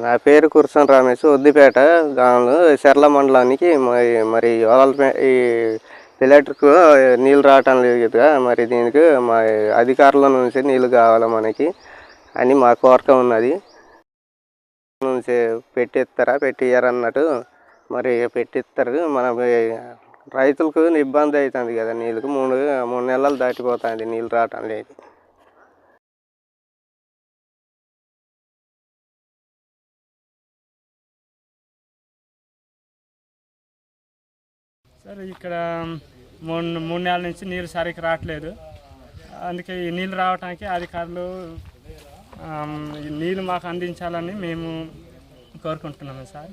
నా పేరు కుర్సన్ రమేష్, వద్దిపేట గ్రామంలో చెర్ల మండలానికి మరి ఈ ఎలక్ట్రిక్ నీళ్ళు రావటం లేదు కదా, మరి దీనికి మా అధికారుల నుంచి నీళ్ళు కావాలి మనకి అని మా కోరిక ఉన్నది. నుంచి పెట్టియ్యారన్నట్టు మరి పెట్టిస్తారు. మన రైతులకు ఇబ్బంది అవుతుంది కదా, నీళ్ళకు 3 నెలలు దాటిపోతుంది నీళ్ళు రావటం లేదు. సార్ ఇక్కడ 3 నెలల నుంచి నీళ్ళు సరిగ్గా రావట్లేదు. అందుకే ఈ నీళ్ళు రావడానికి అధికారులు నీళ్ళు మాకు అందించాలని మేము కోరుకుంటున్నాము సార్.